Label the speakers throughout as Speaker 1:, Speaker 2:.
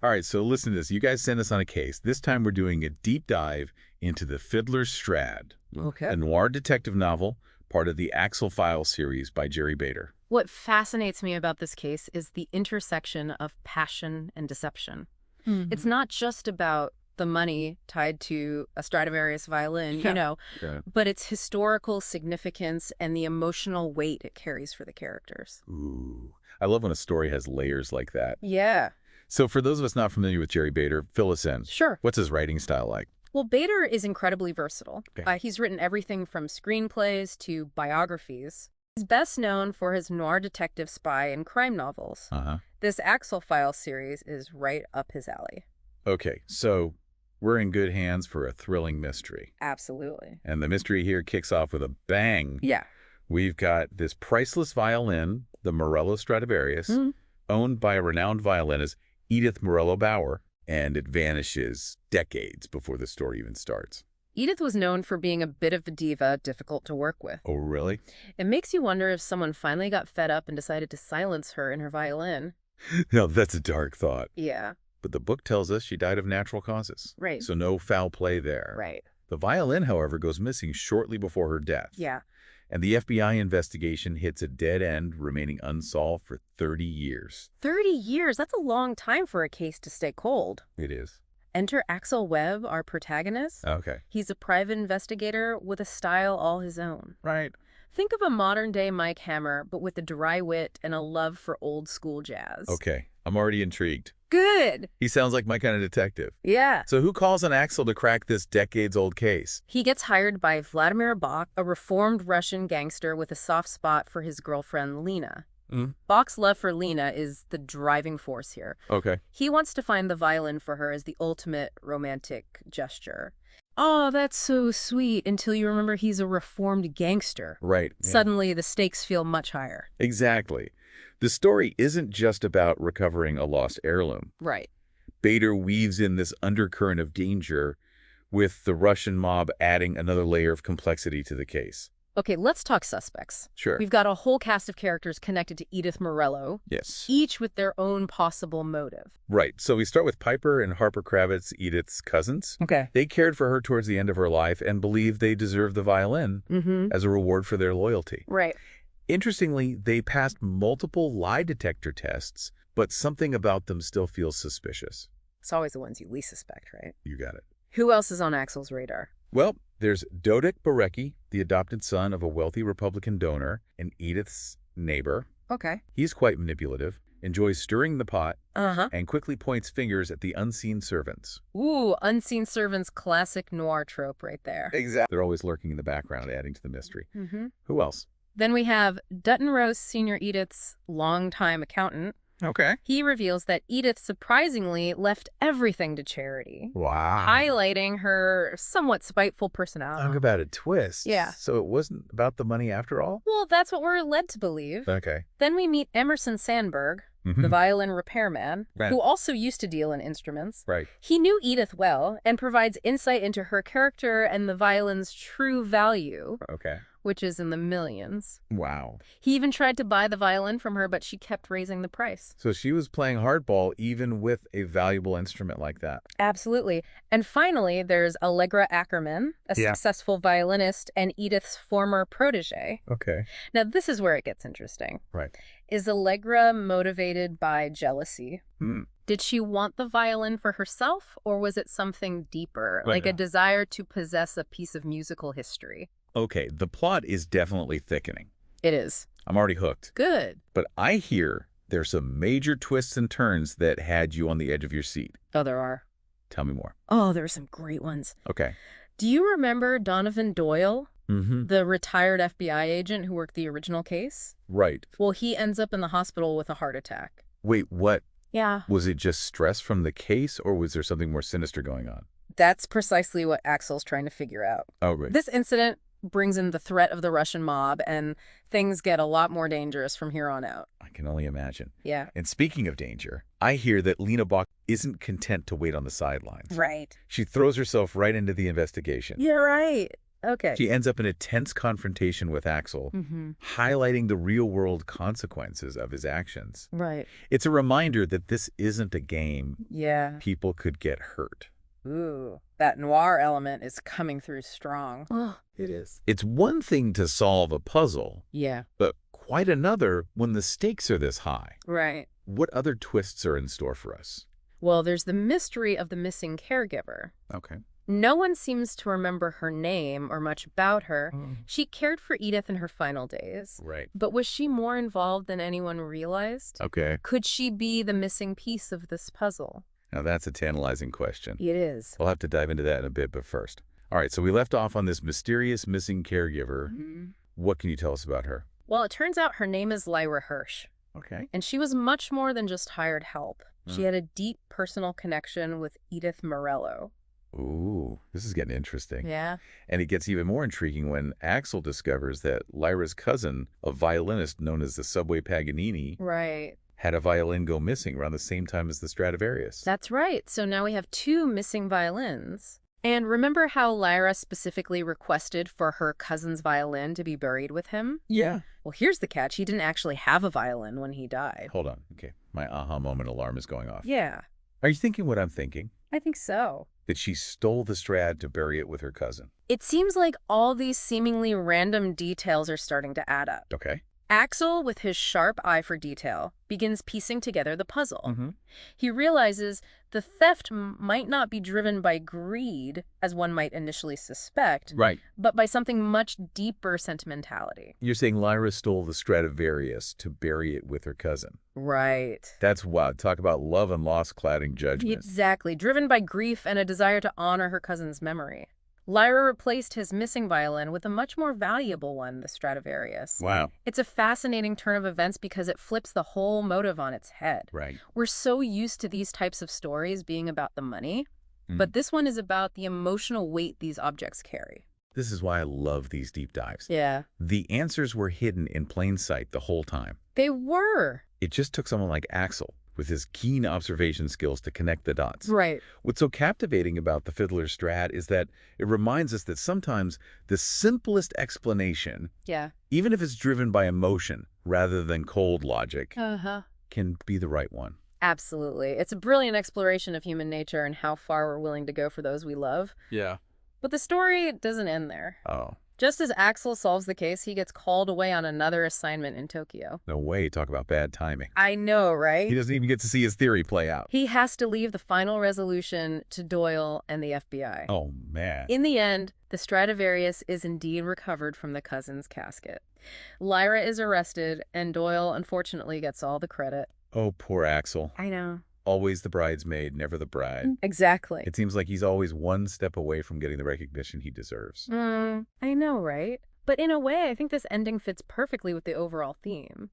Speaker 1: All right, so listen to this. You guys sent us on a case. This time we're doing a deep dive into the Fiddler Strad,
Speaker 2: Okay.
Speaker 1: a noir detective novel, part of the Axel Files series by Jerry Bader.
Speaker 2: What fascinates me about this case is the intersection of passion and deception. It's not just about the money tied to a Stradivarius violin,
Speaker 1: Yeah.
Speaker 2: but its historical significance and the emotional weight it carries for the characters.
Speaker 1: Ooh, I love when a story has layers like that.
Speaker 2: Yeah.
Speaker 1: So for those of us not familiar with Jerry Bader, fill us in.
Speaker 2: Sure.
Speaker 1: What's his writing style like?
Speaker 2: Well, Bader is incredibly versatile.
Speaker 1: Okay.
Speaker 2: He's written everything from screenplays to biographies. He's best known for his noir detective spy and crime novels.
Speaker 1: Uh-huh.
Speaker 2: This Axel Files series is right up his alley.
Speaker 1: Okay, so we're in good hands for a thrilling mystery.
Speaker 2: Absolutely.
Speaker 1: And the mystery here kicks off with a bang.
Speaker 2: Yeah.
Speaker 1: We've got this priceless violin, the Morello Stradivarius, owned by a renowned violinist, Edith Morello Bauer, and it vanishes decades before the story even starts.
Speaker 2: Edith was known for being a bit of a diva, difficult to work with.
Speaker 1: Oh, really?
Speaker 2: It makes you wonder if someone finally got fed up and decided to silence her and her violin.
Speaker 1: No, that's a dark thought.
Speaker 2: Yeah.
Speaker 1: But the book tells us she died of natural causes.
Speaker 2: Right.
Speaker 1: So no foul play there.
Speaker 2: Right.
Speaker 1: The violin, however, goes missing shortly before her death.
Speaker 2: Yeah.
Speaker 1: And the FBI investigation hits a dead end, remaining unsolved for 30 years.
Speaker 2: 30 years? That's a long time for a case to stay cold.
Speaker 1: It is.
Speaker 2: Enter Axel Webb, our protagonist.
Speaker 1: Okay.
Speaker 2: He's a private investigator with a style all his own.
Speaker 1: Right.
Speaker 2: Think of a modern-day Mike Hammer, but with a dry wit and a love for old-school jazz.
Speaker 1: Okay. I'm already intrigued.
Speaker 2: Good!
Speaker 1: He sounds like my kind of detective.
Speaker 2: Yeah.
Speaker 1: So who calls on Axel to crack this decades-old case?
Speaker 2: He gets hired by Vladimir Bach, a reformed Russian gangster with a soft spot for his girlfriend, Lena. Bach's love for Lena is the driving force here.
Speaker 1: Okay.
Speaker 2: He wants to find the violin for her as the ultimate romantic gesture. Oh, that's so sweet, until you remember he's a reformed gangster.
Speaker 1: Right. Yeah.
Speaker 2: Suddenly, the stakes feel much higher.
Speaker 1: Exactly. The story isn't just about recovering a lost heirloom.
Speaker 2: Right.
Speaker 1: Bader weaves in this undercurrent of danger, with the Russian mob adding another layer of complexity to the case.
Speaker 2: Okay, let's talk suspects.
Speaker 1: Sure.
Speaker 2: We've got a whole cast of characters connected to Edith Morello,
Speaker 1: Yes.
Speaker 2: each with their own possible motive.
Speaker 1: Right. So we start with Piper and Harper Kravitz, Edith's cousins.
Speaker 2: Okay.
Speaker 1: They cared for her towards the end of her life and believed they deserved the violin as a reward for their loyalty.
Speaker 2: Right.
Speaker 1: Interestingly, they passed multiple lie detector tests, but something about them still feels suspicious.
Speaker 2: It's always the ones you least suspect, right?
Speaker 1: You got it.
Speaker 2: Who else is on Axel's radar?
Speaker 1: Well, there's Dodek Barecki, the adopted son of a wealthy Republican donor and Edith's neighbor.
Speaker 2: Okay.
Speaker 1: He's quite manipulative, enjoys stirring the pot,
Speaker 2: Uh-huh.
Speaker 1: and quickly points fingers at the unseen servants.
Speaker 2: Ooh, unseen servants, classic noir trope right there.
Speaker 1: Exactly. They're always lurking in the background, adding to the mystery. Who else?
Speaker 2: Then we have Dutton Rose, Senior Edith's longtime accountant.
Speaker 1: Okay.
Speaker 2: He reveals that Edith surprisingly left everything to charity,
Speaker 1: Wow.
Speaker 2: highlighting her somewhat spiteful personality.
Speaker 1: Talk about a twist.
Speaker 2: Yeah.
Speaker 1: So it wasn't about the money after all?
Speaker 2: Well, that's what we're led to believe.
Speaker 1: Okay.
Speaker 2: Then we meet Emerson Sandberg, the violin repairman,
Speaker 1: Right.
Speaker 2: who also used to deal in instruments.
Speaker 1: Right.
Speaker 2: He knew Edith well and provides insight into her character and the violin's true value,
Speaker 1: Okay.
Speaker 2: which is in the millions.
Speaker 1: Wow.
Speaker 2: He even tried to buy the violin from her, but she kept raising the price.
Speaker 1: So she was playing hardball even with a valuable instrument like that.
Speaker 2: Absolutely. And finally, there's Allegra Ackerman, a successful violinist and Edith's former protege.
Speaker 1: Okay.
Speaker 2: Now, this is where it gets interesting.
Speaker 1: Right.
Speaker 2: Is Allegra motivated by jealousy? Did she want the violin for herself, or was it something deeper, like a desire to possess a piece of musical history?
Speaker 1: Okay, the plot is definitely thickening.
Speaker 2: It is.
Speaker 1: I'm already hooked.
Speaker 2: Good.
Speaker 1: But I hear there's some major twists and turns that had you on the edge of your seat.
Speaker 2: Oh, there are.
Speaker 1: Tell me more.
Speaker 2: Oh, there are some great ones.
Speaker 1: Okay.
Speaker 2: Do you remember Donovan Doyle,
Speaker 1: Mm-hmm.
Speaker 2: the retired FBI agent who worked the original case?
Speaker 1: Right.
Speaker 2: Well, he ends up in the hospital with a heart attack.
Speaker 1: Wait, what?
Speaker 2: Yeah.
Speaker 1: Was it just stress from the case, or was there something more sinister going on?
Speaker 2: That's precisely what Axel's trying to figure out.
Speaker 1: Oh, right.
Speaker 2: This incident brings in the threat of the Russian mob, and things get a lot more dangerous from here on out.
Speaker 1: I can only imagine.
Speaker 2: Yeah.
Speaker 1: And speaking of danger, I hear that Lena Bach isn't content to wait on the sidelines.
Speaker 2: Right.
Speaker 1: She throws herself right into the investigation.
Speaker 2: You're right. Okay.
Speaker 1: She ends up in a tense confrontation with Axel, highlighting the real-world consequences of his actions.
Speaker 2: Right.
Speaker 1: It's a reminder that this isn't a game.
Speaker 2: Yeah.
Speaker 1: People could get hurt.
Speaker 2: Ooh, that noir element is coming through strong. Oh,
Speaker 1: It is. It's one thing to solve a puzzle,
Speaker 2: yeah.
Speaker 1: but quite another when the stakes are this high.
Speaker 2: Right.
Speaker 1: What other twists are in store for us?
Speaker 2: Well, there's the mystery of the missing caregiver.
Speaker 1: Okay.
Speaker 2: No one seems to remember her name or much about her. She cared for Edith in her final days.
Speaker 1: Right.
Speaker 2: But was she more involved than anyone realized?
Speaker 1: Okay.
Speaker 2: Could she be the missing piece of this puzzle?
Speaker 1: Now that's a tantalizing question.
Speaker 2: It is.
Speaker 1: We'll have to dive into that in a bit, but first. All right, so we left off on this mysterious missing caregiver. What can you tell us about her?
Speaker 2: Well, it turns out her name is Lyra Hirsch.
Speaker 1: Okay.
Speaker 2: And she was much more than just hired help. She had a deep personal connection with Edith Morello.
Speaker 1: Ooh, this is getting interesting.
Speaker 2: Yeah.
Speaker 1: And it gets even more intriguing when Axel discovers that Lyra's cousin, a violinist known as the Subway Paganini,
Speaker 2: Right.
Speaker 1: had a violin go missing around the same time as the Stradivarius.
Speaker 2: That's right. So now we have 2 missing violins. And remember how Lyra specifically requested for her cousin's violin to be buried with him?
Speaker 1: Yeah.
Speaker 2: Well, here's the catch. He didn't actually have a violin when he died.
Speaker 1: Hold on. Okay. My aha moment alarm is going off.
Speaker 2: Yeah,
Speaker 1: Are you thinking what I'm thinking?
Speaker 2: I think so.
Speaker 1: That she stole the Strad to bury it with her cousin.
Speaker 2: It seems like all these seemingly random details are starting to add up.
Speaker 1: Okay.
Speaker 2: Axel, with his sharp eye for detail, begins piecing together the puzzle. He realizes the theft might not be driven by greed, as one might initially suspect,
Speaker 1: Right.
Speaker 2: but by something much deeper sentimentality.
Speaker 1: You're saying Lyra stole the Stradivarius to bury it with her cousin.
Speaker 2: Right.
Speaker 1: That's wild. Talk about love and loss clouding judgment.
Speaker 2: Exactly. Driven by grief and a desire to honor her cousin's memory. Lyra replaced his missing violin with a much more valuable one, the Stradivarius.
Speaker 1: Wow.
Speaker 2: It's a fascinating turn of events because it flips the whole motive on its head.
Speaker 1: Right.
Speaker 2: We're so used to these types of stories being about the money, but this one is about the emotional weight these objects carry.
Speaker 1: This is why I love these deep dives.
Speaker 2: Yeah.
Speaker 1: The answers were hidden in plain sight the whole time.
Speaker 2: They were.
Speaker 1: It just took someone like Axel, with his keen observation skills, to connect the dots.
Speaker 2: Right.
Speaker 1: What's so captivating about the Fiddler Strad is that it reminds us that sometimes the simplest explanation,
Speaker 2: Yeah.
Speaker 1: even if it's driven by emotion rather than cold logic, can be the right one.
Speaker 2: Absolutely. It's a brilliant exploration of human nature and how far we're willing to go for those we love.
Speaker 1: Yeah.
Speaker 2: But the story doesn't end there.
Speaker 1: Oh.
Speaker 2: Just as Axel solves the case, he gets called away on another assignment in Tokyo.
Speaker 1: No way. Talk about bad timing.
Speaker 2: I know, right?
Speaker 1: He doesn't even get to see his theory play out.
Speaker 2: He has to leave the final resolution to Doyle and the FBI.
Speaker 1: Oh, man.
Speaker 2: In the end, the Stradivarius is indeed recovered from the cousin's casket. Lyra is arrested, and Doyle unfortunately gets all the credit.
Speaker 1: Oh, poor Axel.
Speaker 2: I know.
Speaker 1: Always the bridesmaid, never the bride.
Speaker 2: Exactly.
Speaker 1: It seems like he's always one step away from getting the recognition he deserves.
Speaker 2: I know, right? But in a way, I think this ending fits perfectly with the overall theme.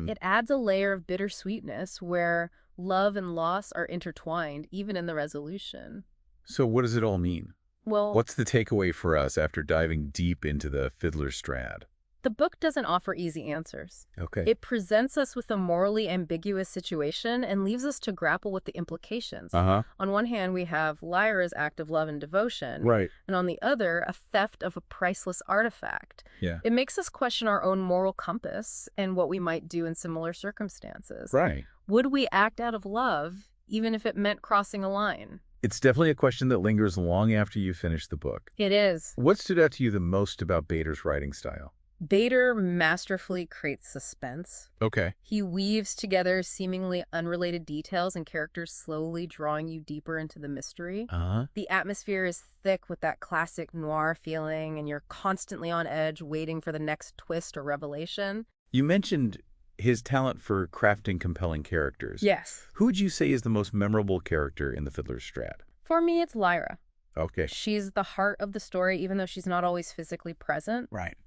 Speaker 2: It adds a layer of bittersweetness where love and loss are intertwined, even in the resolution.
Speaker 1: So what does it all mean?
Speaker 2: Well,
Speaker 1: What's the takeaway for us after diving deep into the Fiddler Strad?
Speaker 2: the book doesn't offer easy answers.
Speaker 1: Okay.
Speaker 2: It presents us with a morally ambiguous situation and leaves us to grapple with the implications.
Speaker 1: Uh-huh.
Speaker 2: On one hand, we have Lyra's act of love and devotion,
Speaker 1: Right.
Speaker 2: and on the other, a theft of a priceless artifact.
Speaker 1: Yeah.
Speaker 2: It makes us question our own moral compass and what we might do in similar circumstances.
Speaker 1: Right.
Speaker 2: Would we act out of love, even if it meant crossing a line?
Speaker 1: It's definitely a question that lingers long after you finish the book.
Speaker 2: It is.
Speaker 1: What stood out to you the most about Bader's writing style?
Speaker 2: Bader masterfully creates suspense.
Speaker 1: Okay.
Speaker 2: He weaves together seemingly unrelated details and characters, slowly drawing you deeper into the mystery.
Speaker 1: Uh-huh.
Speaker 2: The atmosphere is thick with that classic noir feeling, and you're constantly on edge waiting for the next twist or revelation.
Speaker 1: You mentioned his talent for crafting compelling characters.
Speaker 2: Yes.
Speaker 1: Who would you say is the most memorable character in the Fiddler's Strad?
Speaker 2: For me, it's Lyra.
Speaker 1: Okay.
Speaker 2: She's the heart of the story, even though she's not always physically present.
Speaker 1: Right.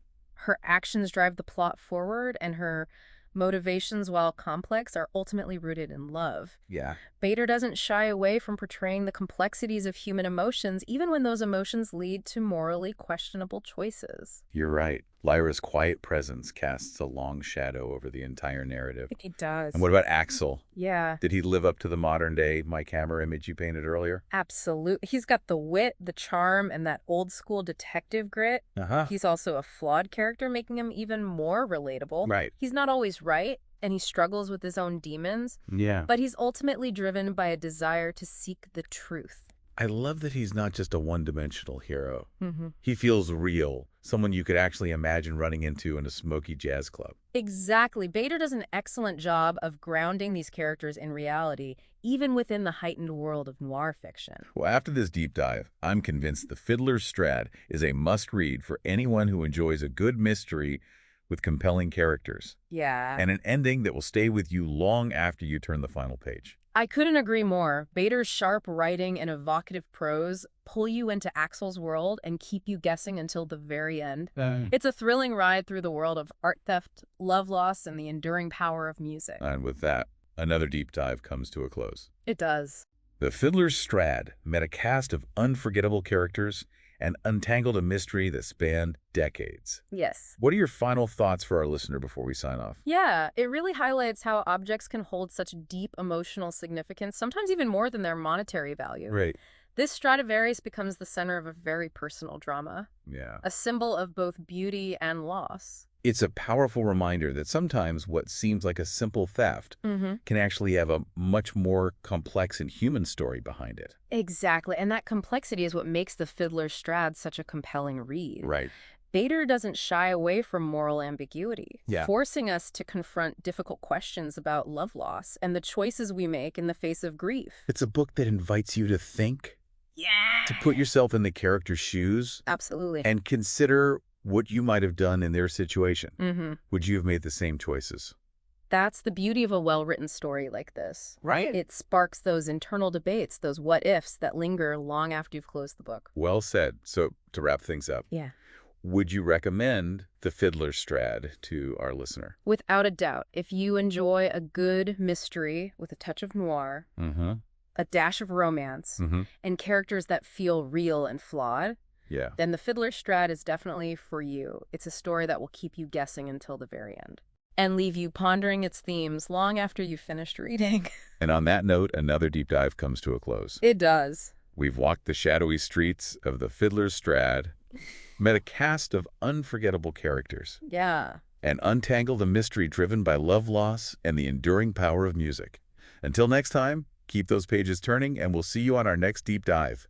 Speaker 2: Her actions drive the plot forward, and her motivations, while complex, are ultimately rooted in love.
Speaker 1: Yeah.
Speaker 2: Bader doesn't shy away from portraying the complexities of human emotions, even when those emotions lead to morally questionable choices.
Speaker 1: You're right. Lyra's quiet presence casts a long shadow over the entire narrative.
Speaker 2: It does.
Speaker 1: And what about Axel?
Speaker 2: Yeah.
Speaker 1: Did he live up to the modern-day Mike Hammer image you painted earlier?
Speaker 2: Absolutely. He's got the wit, the charm, and that old-school detective grit.
Speaker 1: Uh-huh.
Speaker 2: He's also a flawed character, making him even more relatable.
Speaker 1: Right.
Speaker 2: He's not always right, and he struggles with his own demons,
Speaker 1: Yeah.
Speaker 2: but he's ultimately driven by a desire to seek the truth.
Speaker 1: I love that he's not just a one-dimensional hero.
Speaker 2: Mm-hmm.
Speaker 1: He feels real, someone you could actually imagine running into in a smoky jazz club.
Speaker 2: Exactly. Bader does an excellent job of grounding these characters in reality, even within the heightened world of noir fiction.
Speaker 1: Well, after this deep dive, I'm convinced The Fiddler's Strad is a must-read for anyone who enjoys a good mystery with compelling characters.
Speaker 2: Yeah.
Speaker 1: And an ending that will stay with you long after you turn the final page.
Speaker 2: I couldn't agree more. Bader's sharp writing and evocative prose pull you into Axel's world and keep you guessing until the very end. It's a thrilling ride through the world of art theft, love loss, and the enduring power of music.
Speaker 1: And with that, another deep dive comes to a close.
Speaker 2: It does.
Speaker 1: The Fiddler's Strad met a cast of unforgettable characters and untangled a mystery that spanned decades.
Speaker 2: Yes.
Speaker 1: What are your final thoughts for our listener before we sign off?
Speaker 2: Yeah, it really highlights how objects can hold such deep emotional significance, sometimes even more than their monetary value.
Speaker 1: Right.
Speaker 2: This Stradivarius becomes the center of a very personal drama,
Speaker 1: Yeah.
Speaker 2: a symbol of both beauty and loss.
Speaker 1: It's a powerful reminder that sometimes what seems like a simple theft can actually have a much more complex and human story behind it.
Speaker 2: Exactly, and that complexity is what makes The Fiddler's Strad such a compelling read.
Speaker 1: Right.
Speaker 2: Bader doesn't shy away from moral ambiguity,
Speaker 1: Yeah.
Speaker 2: forcing us to confront difficult questions about love loss and the choices we make in the face of grief.
Speaker 1: It's a book that invites you to think,
Speaker 2: Yeah.
Speaker 1: to put yourself in the character's shoes,
Speaker 2: Absolutely.
Speaker 1: and consider what you might have done in their situation.
Speaker 2: Mm-hmm.
Speaker 1: Would you have made the same choices?
Speaker 2: That's the beauty of a well-written story like this.
Speaker 1: Right.
Speaker 2: It sparks those internal debates, those what-ifs that linger long after you've closed the book.
Speaker 1: Well said. So to wrap things up,
Speaker 2: Yeah.
Speaker 1: would you recommend The Fiddler's Strad to our listener?
Speaker 2: Without a doubt, if you enjoy a good mystery with a touch of noir, a dash of romance, and characters that feel real and flawed,
Speaker 1: Yeah.
Speaker 2: then The Fiddler's Strad is definitely for you. It's a story that will keep you guessing until the very end and leave you pondering its themes long after you've finished reading.
Speaker 1: And on that note, another deep dive comes to a close.
Speaker 2: It does.
Speaker 1: We've walked the shadowy streets of The Fiddler's Strad, met a cast of unforgettable characters,
Speaker 2: Yeah.
Speaker 1: and untangled a mystery driven by love loss and the enduring power of music. Until next time, keep those pages turning, and we'll see you on our next deep dive.